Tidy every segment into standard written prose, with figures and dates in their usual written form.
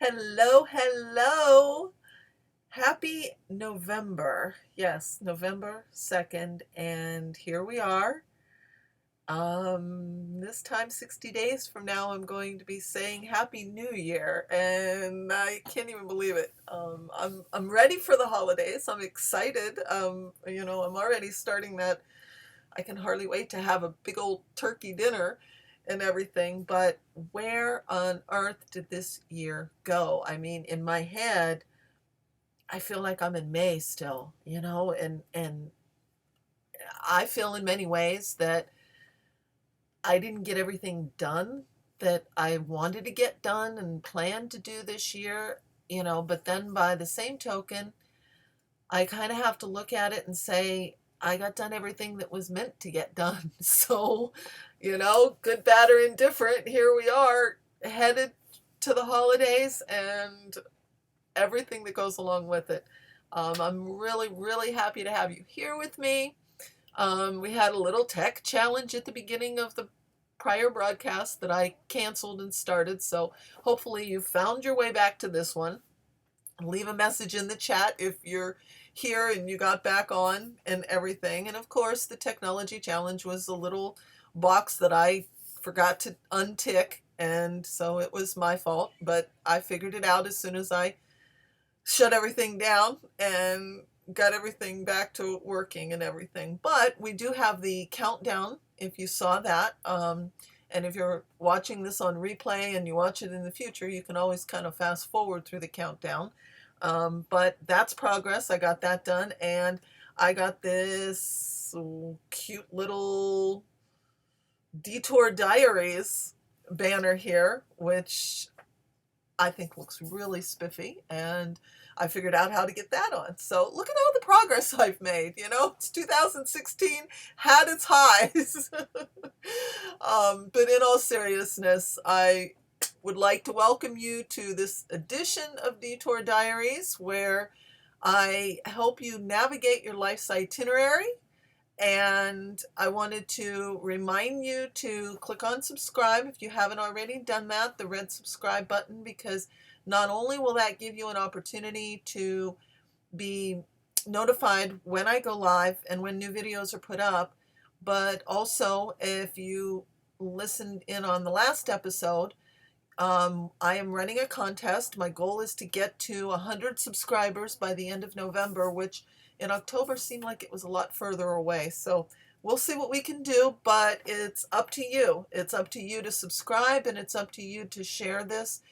Hello, hello. Happy November. Yes, November 2nd, and here we are. This time 60 days from now I'm going to be saying Happy New Year, and I can't even believe it. I'm ready for the holidays. I'm excited. I'm already starting that. I can hardly wait to have a big old turkey dinner and everything, but where on earth did this year go? I mean, in my head, I feel like I'm in May still, and I feel in many ways that I didn't get everything done that I wanted to get done and planned to do this year, but then by the same token, I kind of have to look at it and say, I got done everything that was meant to get done. So, good, bad, or indifferent, here we are headed to the holidays and everything that goes along with it. I'm really, really happy to have you here with me. We had a little tech challenge at the beginning of the prior broadcast that I canceled and started. So hopefully you found your way back to this one. Leave a message in the chat if you're here and you got back on and everything. And of course, the technology challenge was a little box that I forgot to untick. And so it was my fault, but I figured it out as soon as I shut everything down and got everything back to working and everything. But we do have the countdown if you saw that. And if you're watching this on replay and you watch it in the future, you can always kind of fast forward through the countdown. But that's progress. I got that done. And I got this cute little Detour Diaries banner here, which I think looks really spiffy, and I figured out how to get that on. So look at all the progress I've made. It's 2016, had its highs. But in all seriousness, I would like to welcome you to this edition of Detour Diaries, where I help you navigate your life's itinerary. And I wanted to remind you to click on subscribe if you haven't already done that, the red subscribe button, because not only will that give you an opportunity to be notified when I go live and when new videos are put up, but also if you listened in on the last episode, I am running a contest. My goal is to get to 100 subscribers by the end of November, which in October seemed like it was a lot further away. So we'll see what we can do, but it's up to you. It's up to you to subscribe, and it's up to you to share this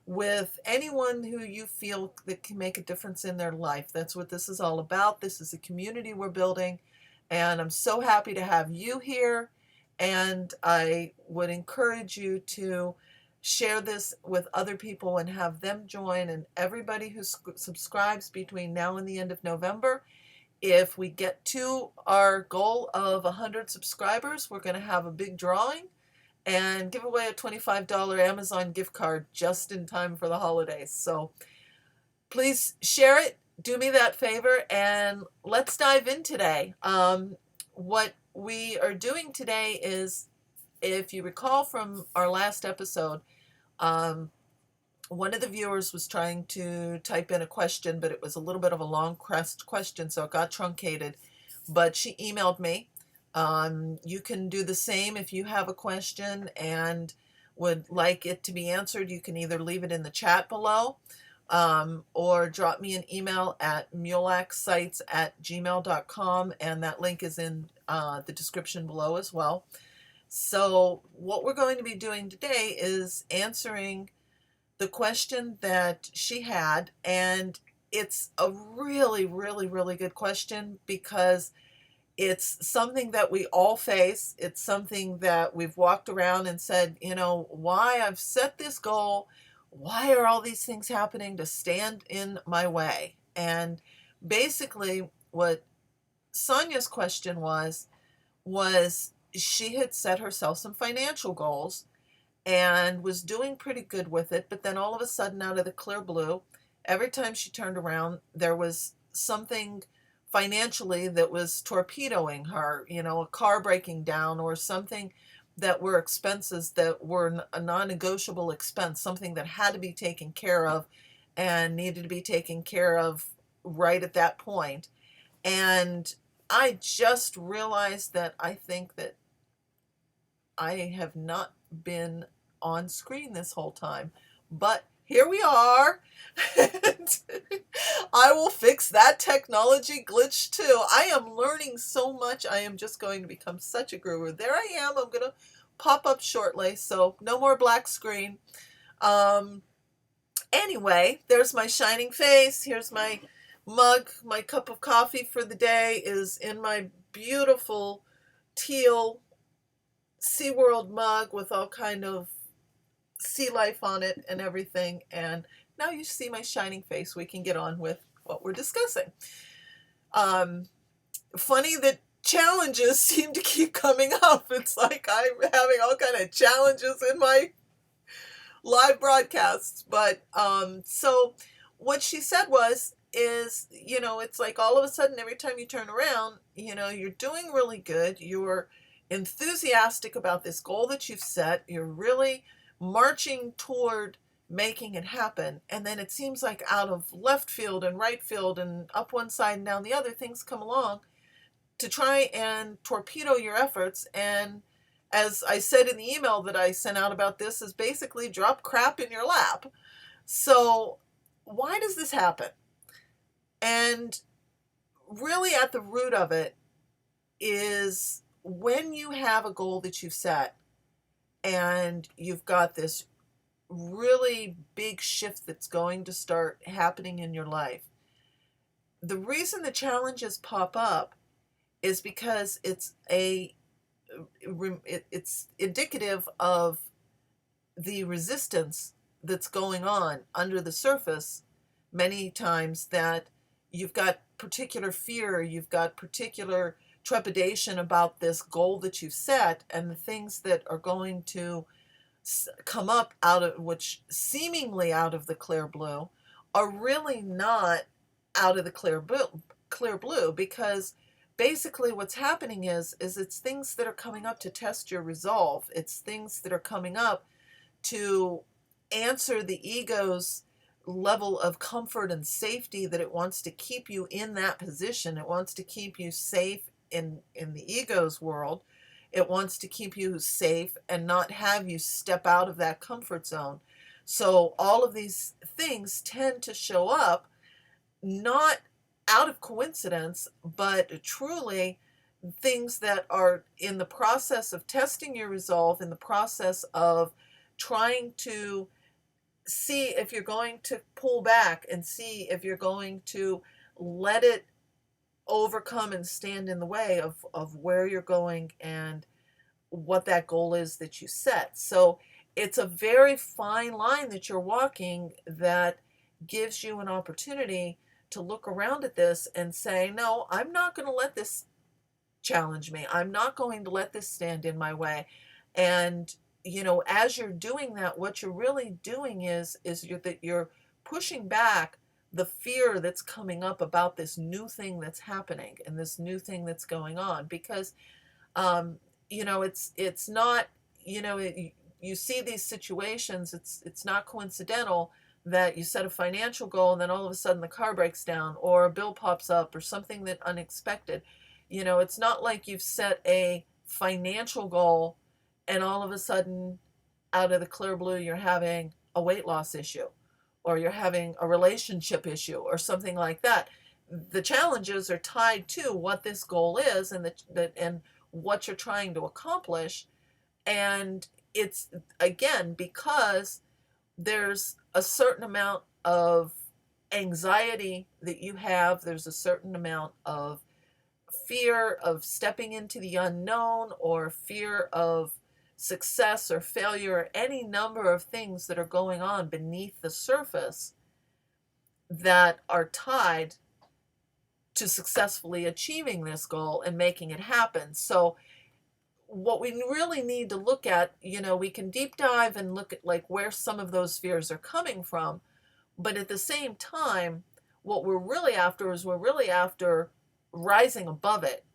with anyone who you feel that can make a difference in their life. That's what this is all about. This is a community we're building, and I'm so happy to have you here. And I would encourage you to share this with other people and have them join. And everybody who subscribes between now and the end of November, if we get to our goal of 100 subscribers, we're going to have a big drawing and give away a $25 Amazon gift card just in time for the holidays. So please share it. Do me that favor, and let's dive in today. What we are doing today is, if you recall from our last episode, um, one of the viewers was trying to type in a question, but it was a little bit of a long question, so it got truncated. But she emailed me. You can do the same if you have a question and would like it to be answered. You can either leave it in the chat below, or drop me an email at mulacsites@gmail.com, and that link is in the description below as well. So what we're going to be doing today is answering the question that she had, and it's a really, really, really good question because it's something that we all face. It's something that we've walked around and said, why I've set this goal, why are all these things happening to stand in my way? And basically what Sonia's question was she had set herself some financial goals and was doing pretty good with it, but then all of a sudden, out of the clear blue, every time she turned around, there was something financially that was torpedoing her, a car breaking down or something that were expenses that were a non-negotiable expense, something that had to be taken care of and needed to be taken care of right at that point. And I just realized that I think that I have not been on screen this whole time, but here we are. And I will fix that technology glitch too. I am learning so much. I am just going to become such a guru. There I am. I'm going to pop up shortly, so no more black screen. Um, anyway, there's my shining face. Here's my mug. My cup of coffee for the day is in my beautiful teal SeaWorld mug with all kind of sea life on it and everything. And now you see my shining face. We can get on with what we're discussing. Um, Funny that challenges seem to keep coming up. It's like I'm having all kind of challenges in my live broadcasts. But so what she said is, it's like all of a sudden every time you turn around, you're doing really good. You're enthusiastic about this goal that you've set. You're really marching toward making it happen. And then it seems like out of left field and right field and up one side and down the other, things come along to try and torpedo your efforts. And as I said in the email that I sent out about this, is basically drop crap in your lap. So why does this happen? And really at the root of it is when you have a goal that you've set and you've got this really big shift that's going to start happening in your life, the reason the challenges pop up is because it's indicative of the resistance that's going on under the surface many times, that you've got particular fear, you've got particular trepidation about this goal that you've set, and the things that are going to come up out of, which seemingly out of the clear blue, are really not out of the clear blue, because basically what's happening is it's things that are coming up to test your resolve. It's things that are coming up to answer the ego's level of comfort and safety, that it wants to keep you in that position. It wants to keep you safe in the ego's world. It wants to keep you safe and not have you step out of that comfort zone. So all of these things tend to show up not out of coincidence, but truly things that are in the process of testing your resolve, in the process of trying to see if you're going to pull back and see if you're going to let it overcome and stand in the way of where you're going and what that goal is that you set. So it's a very fine line that you're walking that gives you an opportunity to look around at this and say, no, I'm not going to let this challenge me. I'm not going to let this stand in my way. And as you're doing that, what you're really doing is you're pushing back the fear that's coming up about this new thing that's happening and this new thing that's going on. Because it's not, you see these situations, it's not coincidental that you set a financial goal and then all of a sudden the car breaks down or a bill pops up or something that unexpected. It's not like you've set a financial goal and all of a sudden out of the clear blue you're having a weight loss issue or you're having a relationship issue or something like that. The challenges are tied to what this goal is and and what you're trying to accomplish. And it's, again, because there's a certain amount of anxiety that you have, there's a certain amount of fear of stepping into the unknown, or fear of success or failure, or any number of things that are going on beneath the surface that are tied to successfully achieving this goal and making it happen. So what we really need to look at, we can deep dive and look at like where some of those fears are coming from, but at the same time, what we're really after is rising above it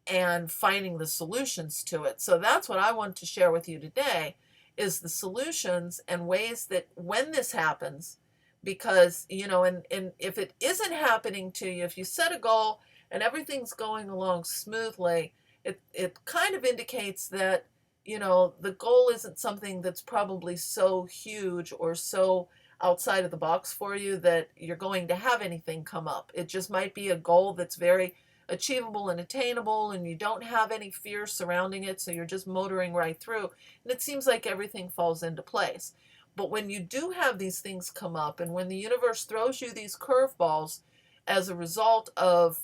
and finding the solutions to it. So that's what I want to share with you today, is the solutions and ways that when this happens, because, and if it isn't happening to you, if you set a goal and everything's going along smoothly, it kind of indicates that, the goal isn't something that's probably so huge or so outside of the box for you that you're going to have anything come up. It just might be a goal that's very achievable and attainable, and you don't have any fear surrounding it, so you're just motoring right through, and it seems like everything falls into place. But when you do have these things come up, and when the universe throws you these curveballs as a result of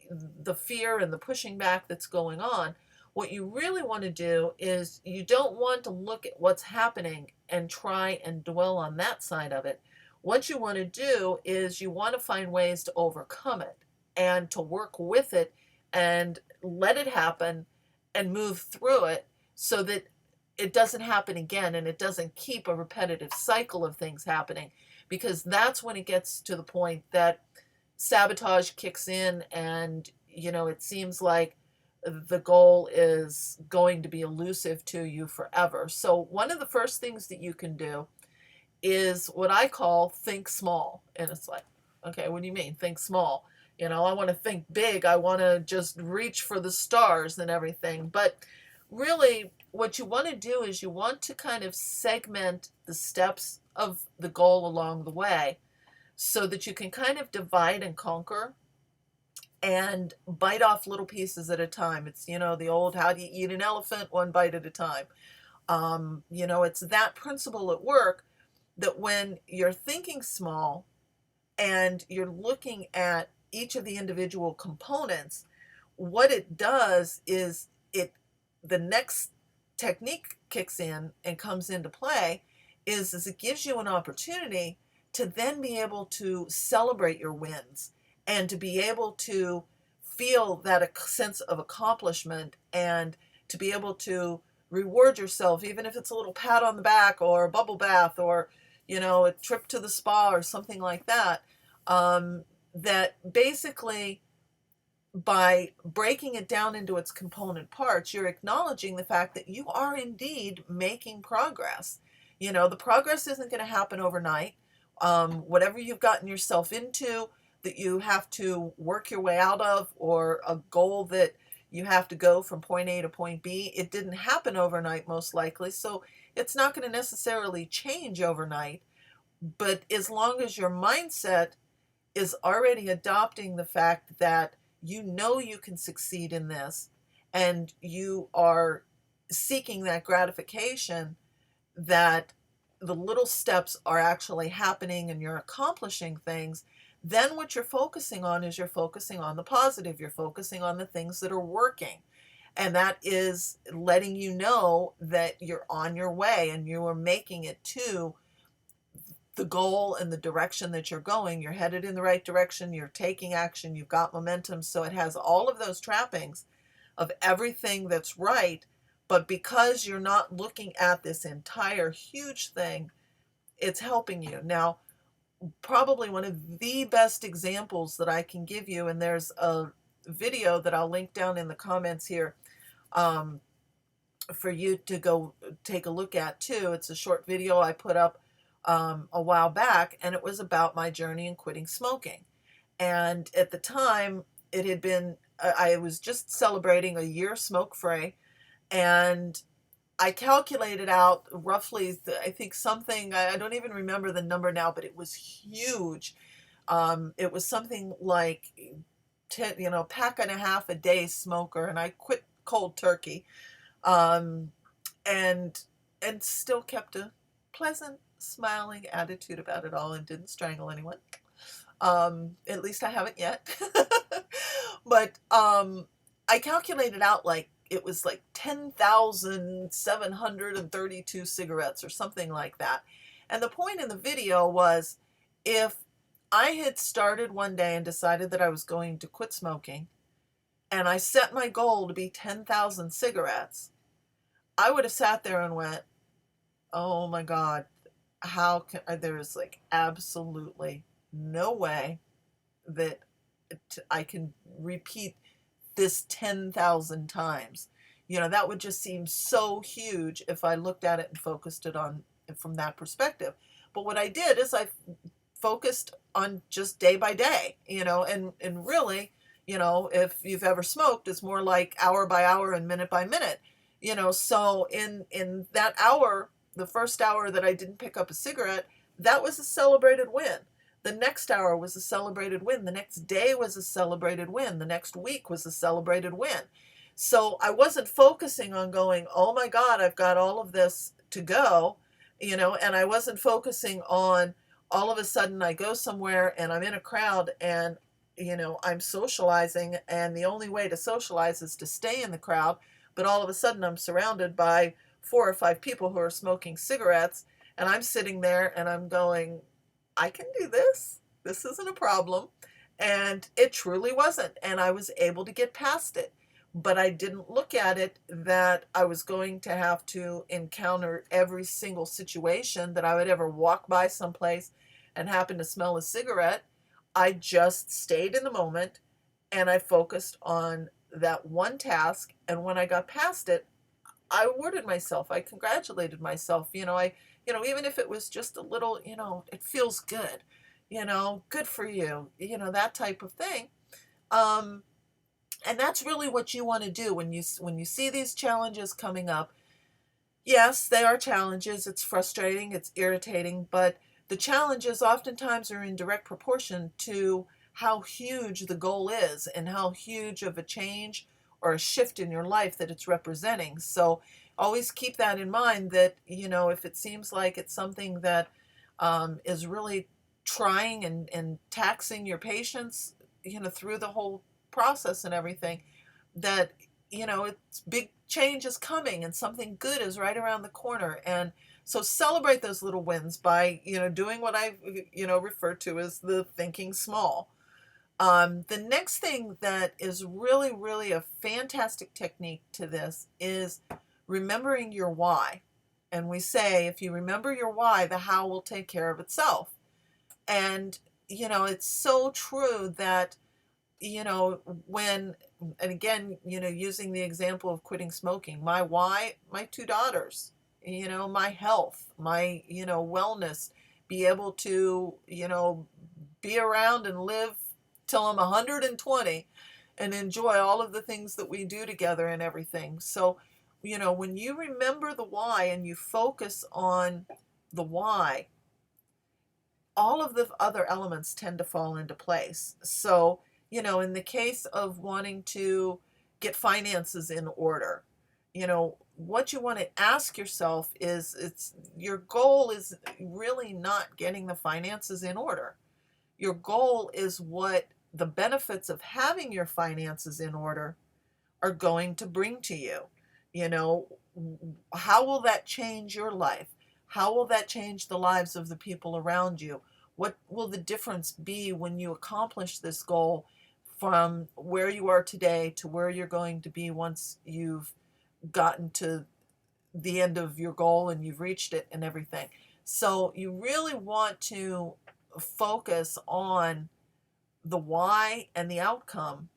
the fear and the pushing back that's going on, what you really want to do is you don't want to look at what's happening and try and dwell on that side of it. What you want to do is you want to find ways to overcome it and to work with it and let it happen and move through it so that it doesn't happen again and it doesn't keep a repetitive cycle of things happening, because that's when it gets to the point that sabotage kicks in and it seems like the goal is going to be elusive to you forever. So one of the first things that you can do is what I call think small. And it's like, okay, what do you mean think small? I want to think big. I want to just reach for the stars and everything. But really, what you want to do is you want to kind of segment the steps of the goal along the way so that you can kind of divide and conquer and bite off little pieces at a time. It's, the old, how do you eat an elephant? One bite at a time. It's that principle at work, that when you're thinking small and you're looking at each of the individual components, what it does is the next technique kicks in and comes into play is it gives you an opportunity to then be able to celebrate your wins and to be able to feel that sense of accomplishment and to be able to reward yourself, even if it's a little pat on the back or a bubble bath or, a trip to the spa or something like that. That basically, by breaking it down into its component parts, you're acknowledging the fact that you are indeed making progress. The progress isn't going to happen overnight. Whatever you've gotten yourself into that you have to work your way out of, or a goal that you have to go from point A to point B, it didn't happen overnight, most likely. So it's not going to necessarily change overnight. But as long as your mindset is already adopting the fact that you can succeed in this, and you are seeking that gratification, that the little steps are actually happening and you're accomplishing things, then what you're focusing on is you're focusing on the positive. You're focusing on the things that are working. And that is letting you know that you're on your way and you are making it to the goal and the direction that you're going. You're headed in the right direction. You're taking action. You've got momentum. So it has all of those trappings of everything that's right. But because you're not looking at this entire huge thing, it's helping you. Now, probably one of the best examples that I can give you, and there's a video that I'll link down in the comments here for you to go take a look at too. It's a short video I put up a while back, and it was about my journey in quitting smoking. And at the time, it had been, I was just celebrating a year smoke-free, and I calculated out roughly, I think something, I don't even remember the number now, but it was huge. It was something like 10, pack and a half a day smoker, and I quit cold turkey, and still kept a pleasant, smiling attitude about it all and didn't strangle anyone. At least I haven't yet. But I calculated out like it was like 10,732 cigarettes or something like that. And the point in the video was, if I had started one day and decided that I was going to quit smoking, and I set my goal to be 10,000 cigarettes, I would have sat there and went, oh my God, how can there's like absolutely no way that I can repeat this 10,000 times. That would just seem so huge if I looked at it and focused it on from that perspective. But what I did is I focused on just day by day, and really, if you've ever smoked, it's more like hour by hour and minute by minute, so in that hour, the first hour that I didn't pick up a cigarette, that was a celebrated win. The next hour was a celebrated win. The next day was a celebrated win. The next week was a celebrated win. So I wasn't focusing on going, oh my God, I've got all of this to go, and I wasn't focusing on all of a sudden I go somewhere and I'm in a crowd and, I'm socializing, and the only way to socialize is to stay in the crowd. But all of a sudden I'm surrounded by 4 or 5 people who are smoking cigarettes, and I'm sitting there and I'm going, I can do this. This isn't a problem. And it truly wasn't. And I was able to get past it. But I didn't look at it that I was going to have to encounter every single situation that I would ever walk by someplace and happen to smell a cigarette. I just stayed in the moment and I focused on that one task. And when I got past it, I awarded myself. I congratulated myself. Even if it was just a little, it feels good, good for you, that type of thing. And that's really what you want to do when you see these challenges coming up. Yes, they are challenges. It's frustrating, it's irritating, but the challenges oftentimes are in direct proportion to how huge the goal is and how huge of a change or a shift in your life that it's representing. So always keep that in mind, that, if it seems like it's something that is really trying and taxing your patience, through the whole process and everything, that, it's big change is coming and something good is right around the corner. And so celebrate those little wins by, doing what I, refer to as the thinking small. The next thing that is really, really a fantastic technique to this is remembering your why. And we say, if you remember your why, the how will take care of itself. And, it's so true that, and again, using the example of quitting smoking, my why, my 2 daughters, my health, my, wellness, be able to, be around and live till I'm 120 and enjoy all of the things that we do together and everything. So, when you remember the why and you focus on the why, all of the other elements tend to fall into place. So, in the case of wanting to get finances in order, what you want to ask yourself is, your goal is really not getting the finances in order. Your goal is what the benefits of having your finances in order are going to bring to you. How will that change your life? How will that change the lives of the people around you? What will the difference be when you accomplish this goal from where you are today to where you're going to be once you've gotten to the end of your goal and you've reached it and everything? So you really want to focus on the why and the outcome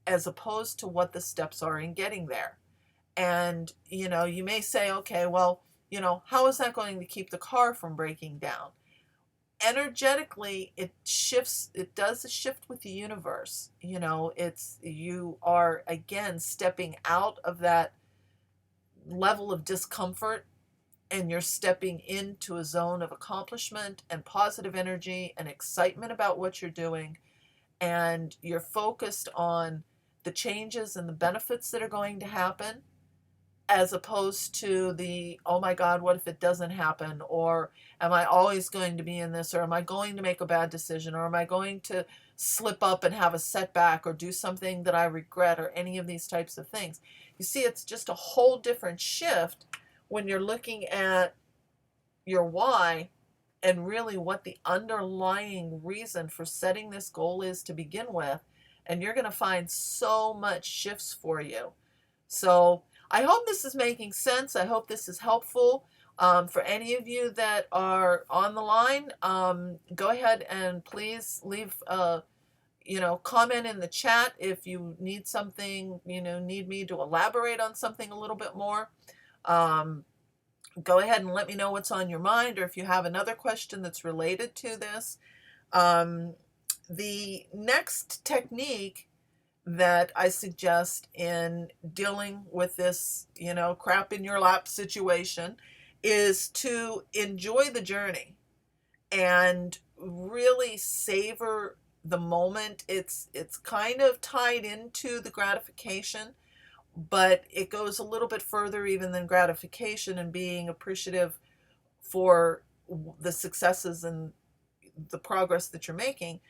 as opposed to what the steps are in getting there. And, you may say, okay, well, how is that going to keep the car from breaking down? Energetically, it does a shift with the universe. You are again stepping out of that level of discomfort and you're stepping into a zone of accomplishment and positive energy and excitement about what you're doing. And you're focused on the changes and the benefits that are going to happen, as opposed to the, oh my God, what if it doesn't happen? Or am I always going to be in this? Or am I going to make a bad decision? Or am I going to slip up and have a setback or do something that I regret, or any of these types of things? You see, it's just a whole different shift when you're looking at your why and really what the underlying reason for setting this goal is to begin with. And you're going to find so much shifts for you. So I hope this is making sense. I hope this is helpful. For any of you that are on the line, go ahead and please leave comment in the chat if you need something, need me to elaborate on something a little bit more. Go ahead and let me know what's on your mind, or if you have another question that's related to this. The next technique that I suggest in dealing with this, crap in your lap situation is to enjoy the journey and really savor the moment. It's kind of tied into the gratification, but it goes a little bit further even than gratification, and being appreciative for the successes and the progress that you're making,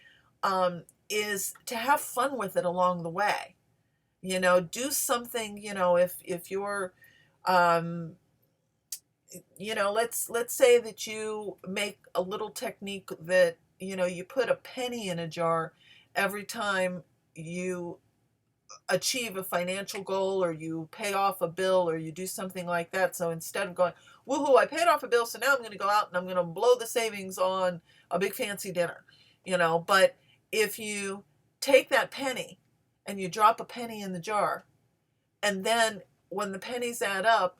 is to have fun with it along the way. Do something, if you're, um, let's say that you make a little technique that, you put a penny in a jar every time you achieve a financial goal, or you pay off a bill, or you do something like that. So instead of going, woohoo, I paid off a bill, so now I'm going to go out and I'm going to blow the savings on a big fancy dinner, but if you take that penny and you drop a penny in the jar, and then when the pennies add up,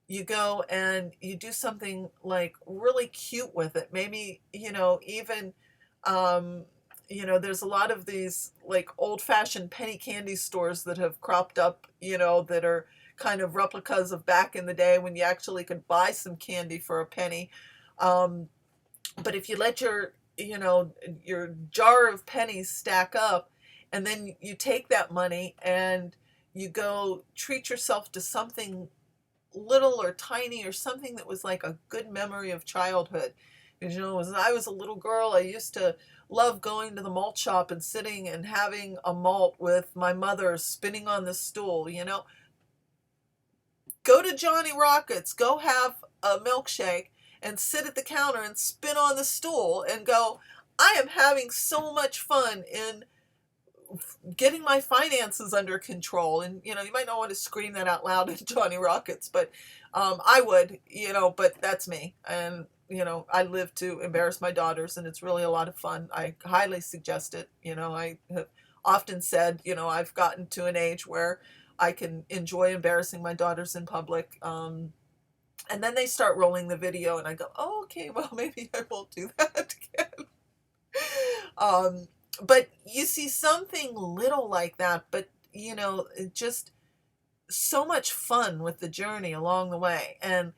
you go and you do something like really cute with it. Maybe, even, there's a lot of these like old fashioned penny candy stores that have cropped up, that are kind of replicas of back in the day when you actually could buy some candy for a penny. But if you let your jar of pennies stack up, and then you take that money and you go treat yourself to something little or tiny, or something that was like a good memory of childhood. Because, when I was a little girl, I used to love going to the malt shop and sitting and having a malt with my mother spinning on the stool. Go to Johnny Rockets, go have a milkshake and sit at the counter and spin on the stool and go, I am having so much fun in getting my finances under control. And you might not want to scream that out loud at Johnny Rockets, but I would, but that's me. And I live to embarrass my daughters, and it's really a lot of fun. I highly suggest it. I have often said, I've gotten to an age where I can enjoy embarrassing my daughters in public. And then they start rolling the video, and I go, oh, okay, well, maybe I won't do that again. But you see, something little like that, but just so much fun with the journey along the way. And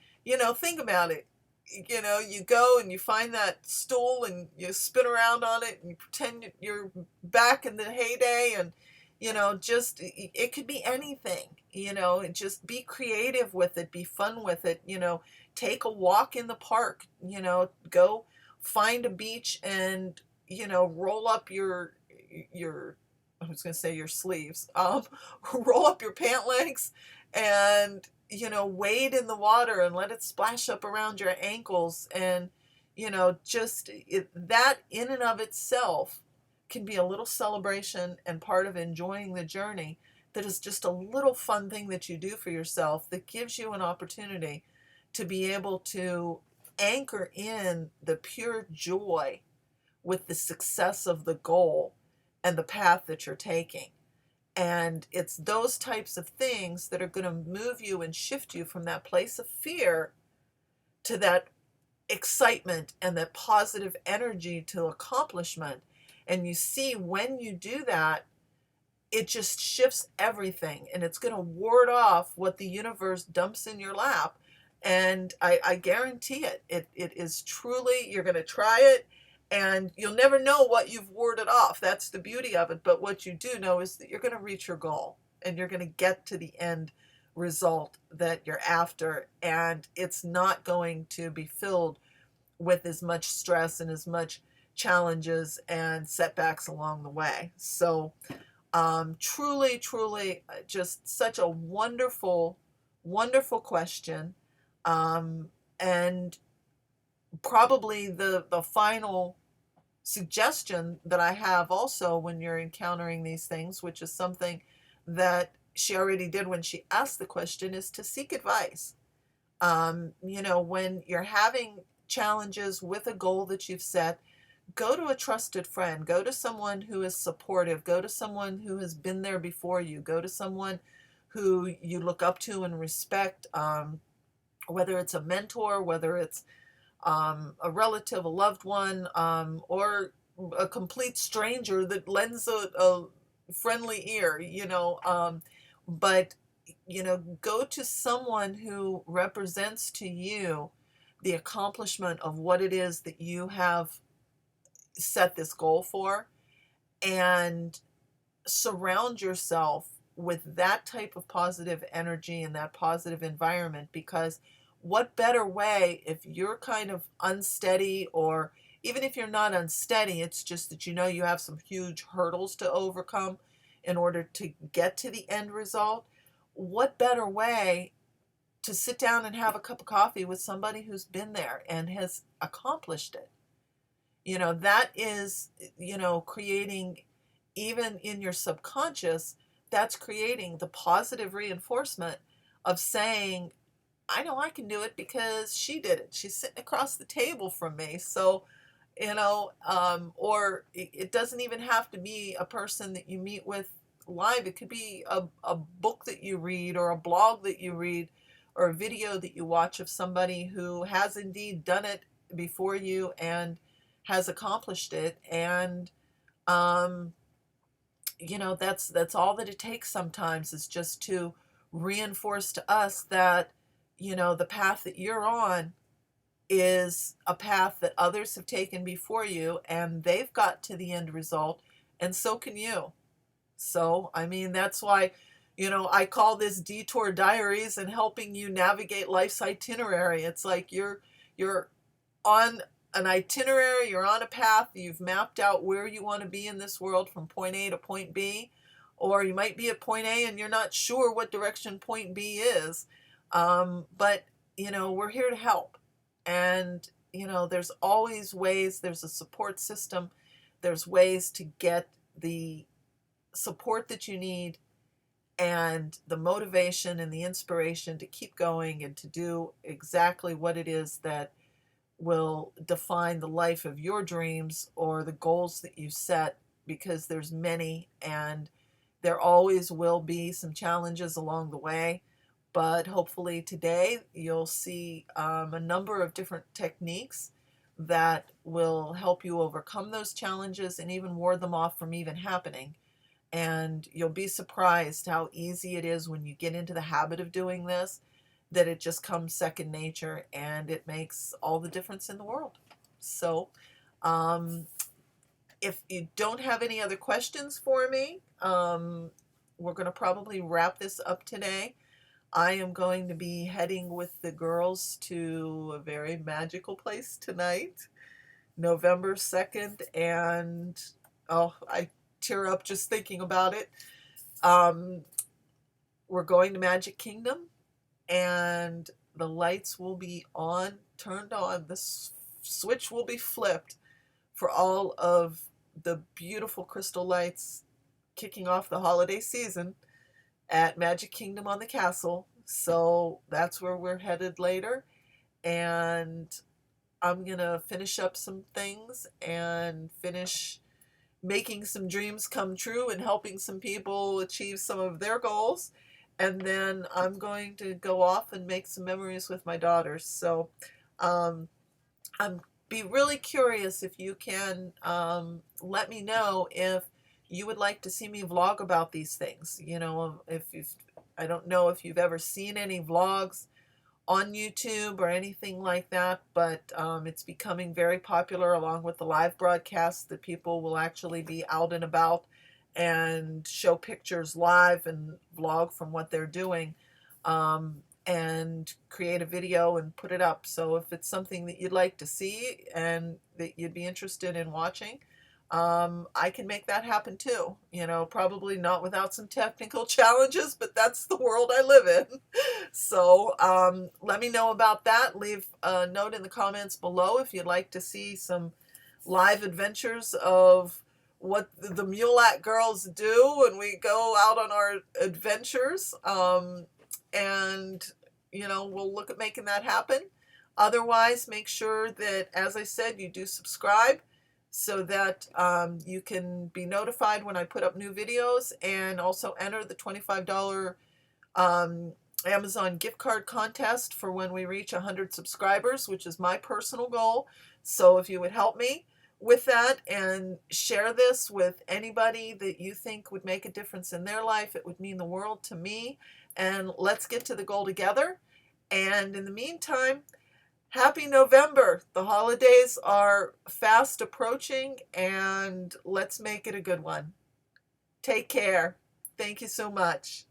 think about it. You go and you find that stool and you spin around on it and you pretend you're back in the heyday, and just it could be anything. Just be creative with it, be fun with it. Take a walk in the park. Go find a beach and roll up your I was going to say your sleeves, roll up your pant legs, and wade in the water and let it splash up around your ankles. And that in and of itself can be a little celebration and part of enjoying the journey. That is just a little fun thing that you do for yourself that gives you an opportunity to be able to anchor in the pure joy with the success of the goal and the path that you're taking. And it's those types of things that are going to move you and shift you from that place of fear to that excitement and that positive energy to accomplishment. And you see, when you do that, it just shifts everything, and it's going to ward off what the universe dumps in your lap. And I guarantee it. It is truly, you're going to try it, and you'll never know what you've warded off. That's the beauty of it. But what you do know is that you're going to reach your goal, and you're going to get to the end result that you're after. And it's not going to be filled with as much stress and as much challenges and setbacks along the way. So truly, truly, just such a wonderful, wonderful question. And probably the final suggestion that I have also when you're encountering these things, which is something that she already did when she asked the question, is to seek advice. When you're having challenges with a goal that you've set, go to a trusted friend, go to someone who is supportive, go to someone who has been there before you, go to someone who you look up to and respect, whether it's a mentor, whether it's a relative, a loved one, or a complete stranger that lends a friendly ear, but, go to someone who represents to you the accomplishment of what it is that you have set this goal for, and surround yourself with that type of positive energy and that positive environment, because what better way, if you're kind of unsteady, or even if you're not unsteady, it's just that you have some huge hurdles to overcome in order to get to the end result. What better way to sit down and have a cup of coffee with somebody who's been there and has accomplished it? That is, creating, even in your subconscious, that's creating the positive reinforcement of saying, I know I can do it because she did it. She's sitting across the table from me. So, or it doesn't even have to be a person that you meet with live. It could be a book that you read, or a blog that you read, or a video that you watch of somebody who has indeed done it before you and has accomplished it. And um, that's all that it takes sometimes, is just to reinforce to us that, the path that you're on is a path that others have taken before you, and they've got to the end result, and so can you. So, I mean, that's why, I call this Detour Diaries, and helping you navigate life's itinerary. It's like you're on an itinerary, you're on a path, you've mapped out where you want to be in this world from point A to point B, or you might be at point A and you're not sure what direction point B is. But, we're here to help. And, there's always ways, there's a support system, there's ways to get the support that you need, and the motivation and the inspiration to keep going and to do exactly what it is that will define the life of your dreams, or the goals that you set, because there's many, and there always will be some challenges along the way. But hopefully today you'll see a number of different techniques that will help you overcome those challenges and even ward them off from even happening. And you'll be surprised how easy it is when you get into the habit of doing this, that it just comes second nature, and it makes all the difference in the world. So, if you don't have any other questions for me, we're going to probably wrap this up today. I am going to be heading with the girls to a very magical place tonight, November 2nd, and oh, I tear up just thinking about it. We're going to Magic Kingdom, and the lights will be turned on, the switch will be flipped for all of the beautiful crystal lights kicking off the holiday season at Magic Kingdom on the castle. So that's where we're headed later. And I'm going to finish up some things and finish making some dreams come true and helping some people achieve some of their goals. And then I'm going to go off and make some memories with my daughters. So I'm be really curious if you can let me know if you would like to see me vlog about these things. I don't know if you've ever seen any vlogs on YouTube or anything like that, but it's becoming very popular, along with the live broadcasts, that people will actually be out and about and show pictures live and vlog from what they're doing, and create a video and put it up. So if it's something that you'd like to see and that you'd be interested in watching, I can make that happen too. Probably not without some technical challenges, but that's the world I live in. So let me know about that. Leave a note in the comments below if you'd like to see some live adventures of what the Mulac girls do when we go out on our adventures. And, we'll look at making that happen. Otherwise, make sure that, as I said, you do subscribe so that you can be notified when I put up new videos, and also enter the $25 Amazon gift card contest for when we reach 100 subscribers, which is my personal goal. So if you would help me with that and share this with anybody that you think would make a difference in their life, it would mean the world to me. And let's get to the goal together. And in the meantime, happy November. The holidays are fast approaching, and let's make it a good one. Take care. Thank you so much.